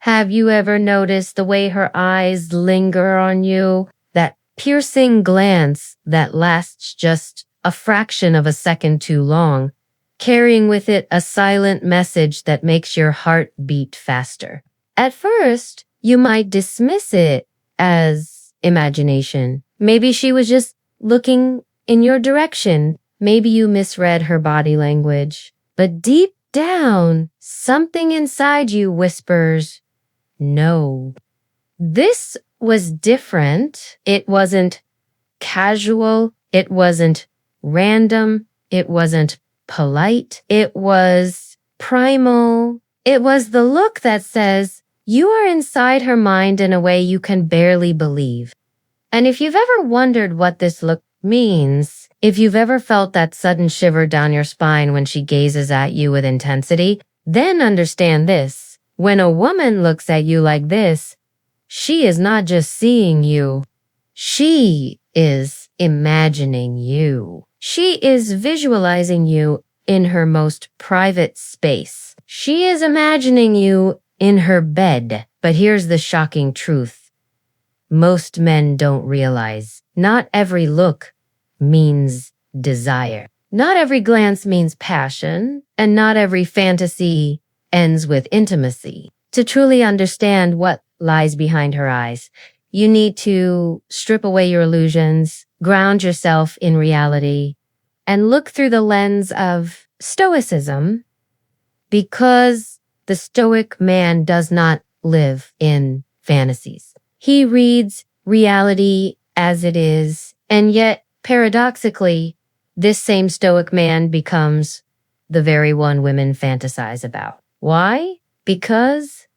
Have you ever noticed the way her eyes linger on you? That piercing glance that lasts just a fraction of a second too long, carrying with it a silent message that makes your heart beat faster. At first, you might dismiss it as imagination. Maybe she was just looking in your direction. Maybe you misread her body language. But deep down, something inside you whispers, no. This was different. It wasn't casual. It wasn't random. It wasn't polite. It was primal. It was the look that says, you are inside her mind in a way you can barely believe. And if you've ever wondered what this look means, if you've ever felt that sudden shiver down your spine when she gazes at you with intensity, then understand this. When a woman looks at you like this, she is not just seeing you. She is imagining you. She is visualizing you in her most private space. She is imagining you in her bed. But here's the shocking truth. Most men don't realize not every look means desire. Not every glance means passion, and not every fantasy ends with intimacy. To truly understand what lies behind her eyes, you need to strip away your illusions, ground yourself in reality, and look through the lens of Stoicism, because the Stoic man does not live in fantasies. He reads reality as it is, and yet, paradoxically, this same Stoic man becomes the very one women fantasize about. Why? Because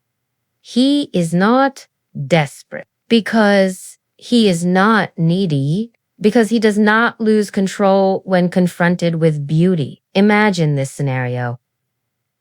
he is not desperate, because he is not needy, because he does not lose control when confronted with beauty. Imagine this scenario.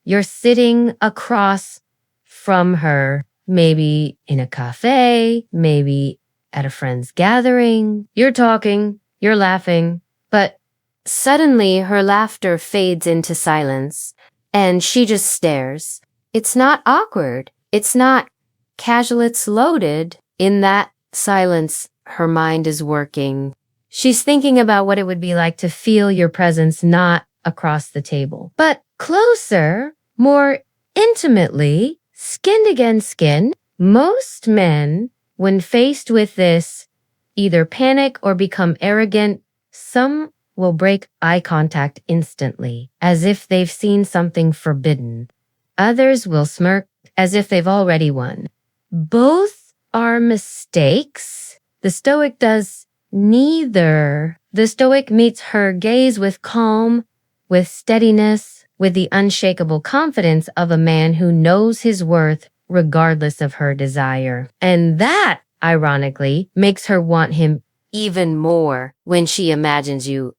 You're sitting across from her, maybe in a cafe, maybe at a friend's gathering. You're talking, you're laughing, but suddenly her laughter fades into silence and she just stares. It's not awkward. It's not casual. It's loaded. In that silence, her mind is working. She's thinking about what it would be like to feel your presence not across the table, but closer, more intimately, skin against skin. Most men, when faced with this, either panic or become arrogant. Some will break eye contact instantly, as if they've seen something forbidden. Others will smirk as if they've already won. Both are mistakes. The Stoic does neither. The Stoic meets her gaze with calm, with steadiness, with the unshakable confidence of a man who knows his worth regardless of her desire. And that, ironically, makes her want him even more when she imagines you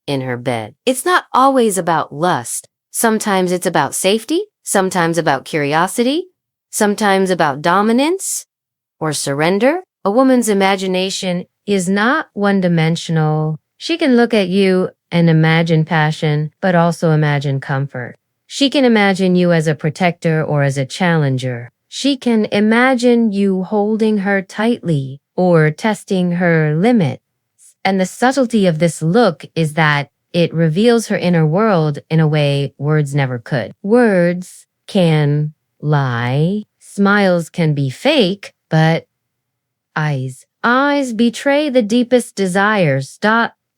in her bed. It's not always about lust. Sometimes it's about safety, sometimes about curiosity, sometimes about dominance or surrender. A woman's imagination is not one-dimensional. She can look at you and imagine passion, but also imagine comfort. She can imagine you as a protector or as a challenger. She can imagine you holding her tightly or testing her limits. And the subtlety of this look is that it reveals her inner world in a way words never could. Words can lie, smiles can be fake, but eyes betray the deepest desires.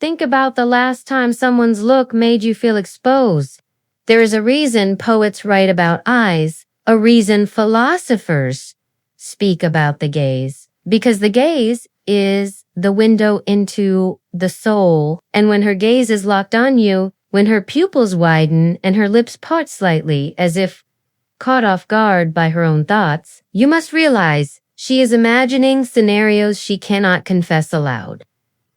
Think about the last time someone's look made you feel exposed. There is a reason poets write about eyes, a reason philosophers speak about the gaze, because the gaze is the window into the soul. And when her gaze is locked on you, when her pupils widen and her lips part slightly as if caught off guard by her own thoughts, you must realize she is imagining scenarios she cannot confess aloud.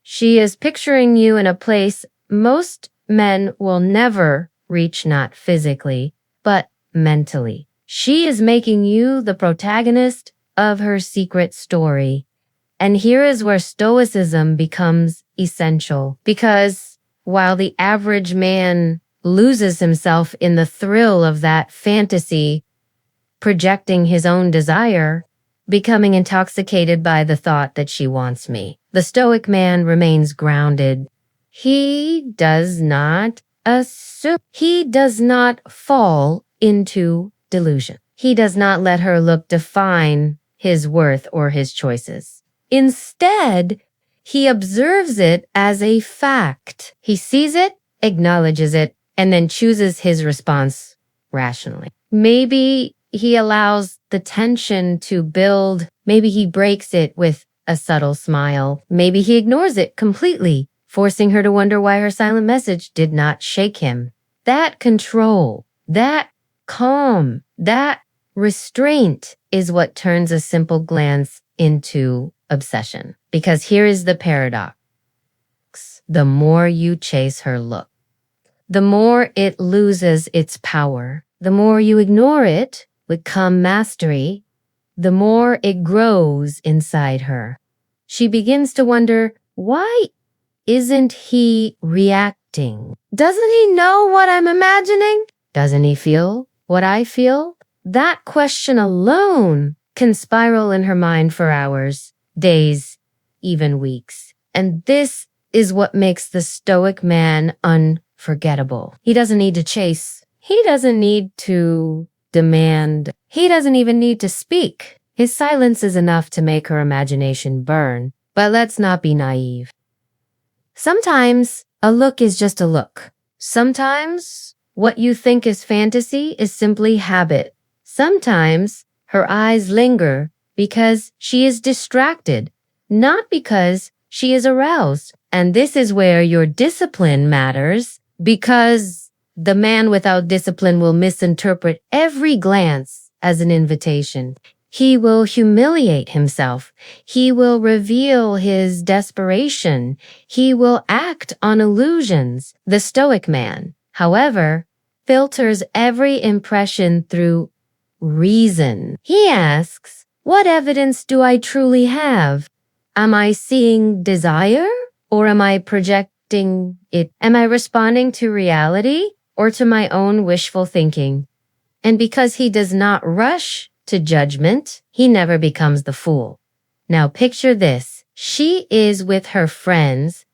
She is picturing you in a place most men will never reach, not physically, but mentally. She is making you the protagonist of her secret story. And here is where Stoicism becomes essential, because while the average man loses himself in the thrill of that fantasy, projecting his own desire, becoming intoxicated by the thought that she wants me. The Stoic man remains grounded. He does not assume. He does not fall into delusion. He does not let her look define his worth or his choices. Instead, he observes it as a fact. He sees it, acknowledges it, and then chooses his response rationally. Maybe he allows the tension to build. Maybe he breaks it with a subtle smile. Maybe he ignores it completely, forcing her to wonder why her silent message did not shake him. That control, that calm, that restraint is what turns a simple glance into obsession. Because here is the paradox. The more you chase her look, the more it loses its power. The more you ignore it with calm mastery, the more it grows inside her. She begins to wonder, why isn't he reacting? Doesn't he know what I'm imagining? Doesn't he feel what I feel? That question alone can spiral in her mind for hours, days, even weeks. And this is what makes the Stoic man unforgettable. He doesn't need to chase. He doesn't need to demand. He doesn't even need to speak. His silence is enough to make her imagination burn. But let's not be naive. Sometimes a look is just a look. Sometimes what you think is fantasy is simply habit. Sometimes her eyes linger because she is distracted, not because she is aroused. And this is where your discipline matters, because the man without discipline will misinterpret every glance as an invitation. He will humiliate himself. He will reveal his desperation. He will act on illusions. The Stoic man, however, filters every impression through reason. He asks, what evidence do I truly have? Am I seeing desire, or am I projecting it? Am I responding to reality or to my own wishful thinking? And because he does not rush to judgment, he never becomes the fool. Now picture this. She is with her friends,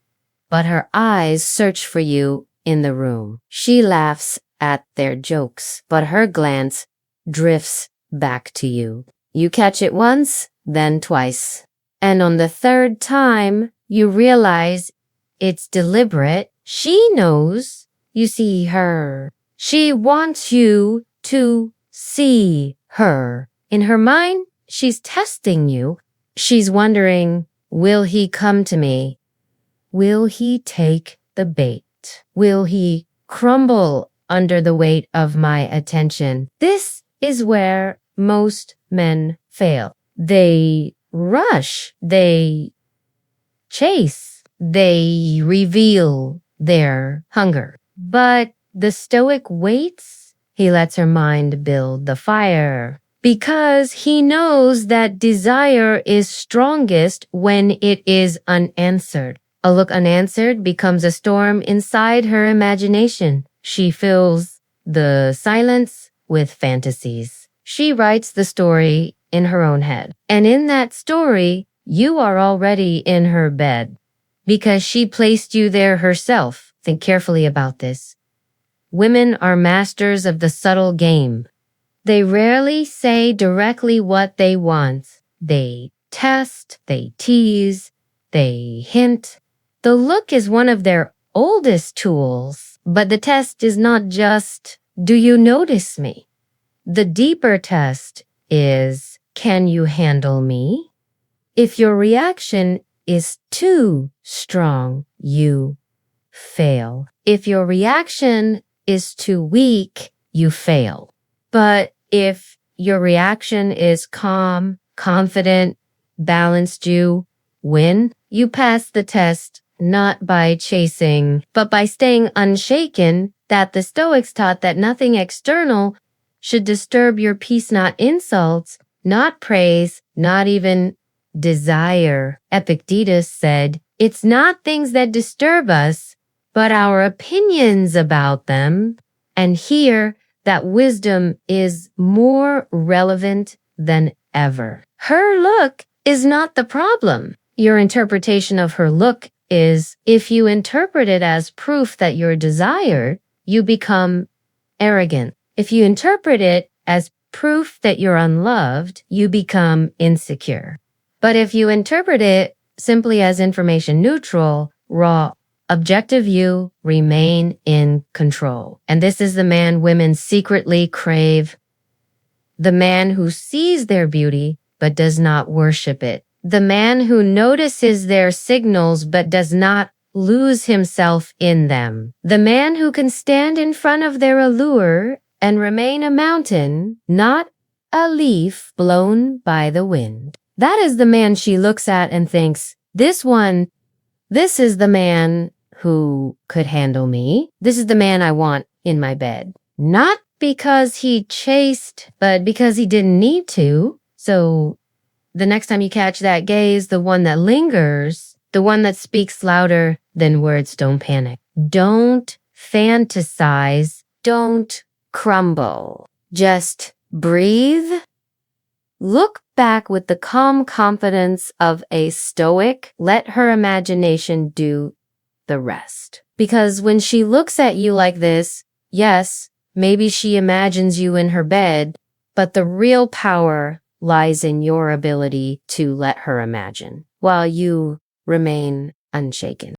but her eyes search for you in the room. She laughs at their jokes, but her glance drifts back to you. You catch it once, then twice. And on the third time, you realize it's deliberate. She knows you see her. She wants you to see her. In her mind, she's testing you. She's wondering, will he come to me? Will he take the bait? Will he crumble under the weight of my attention? This is where most men fail. They rush. They chase. They reveal their hunger. But the Stoic waits. He lets her mind build the fire, because he knows that desire is strongest when it is unanswered. A look unanswered becomes a storm inside her imagination. She fills the silence with fantasies. She writes the story in her own head. And in that story, you are already in her bed, because she placed you there herself. Think carefully about this. Women are masters of the subtle game. They rarely say directly what they want. They test, they tease, they hint. The look is one of their oldest tools, but the test is not just, do you notice me? The deeper test is, can you handle me? If your reaction is too strong, you fail. If your reaction is too weak, you fail. But if your reaction is calm, confident, balanced, you win. You pass the test not by chasing, but by staying unshaken. That the Stoics taught that nothing external should disturb your peace, not insults, not praise, not even desire. Epictetus said, it's not things that disturb us, but our opinions about them. And here, that wisdom is more relevant than ever. Her look is not the problem. Your interpretation of her look is, if you interpret it as proof that you're desired, you become arrogant. If you interpret it as proof that you're unloved, you become insecure. But if you interpret it simply as information neutral, raw, objective, you remain in control. And this is the man women secretly crave. The man who sees their beauty but does not worship it. The man who notices their signals but does not lose himself in them. The man who can stand in front of their allure and remain a mountain, not a leaf blown by the wind. That is the man she looks at and thinks, this is the man who could handle me. This is the man I want in my bed. Not because he chased, but because he didn't need to. So the next time you catch that gaze, the one that lingers, the one that speaks louder than words, don't panic. Don't fantasize. Don't crumble. Just breathe. Look back with the calm confidence of a Stoic. Let her imagination do the rest. Because when she looks at you like this, yes, maybe she imagines you in her bed, but the real power lies in your ability to let her imagine while you remain unshaken.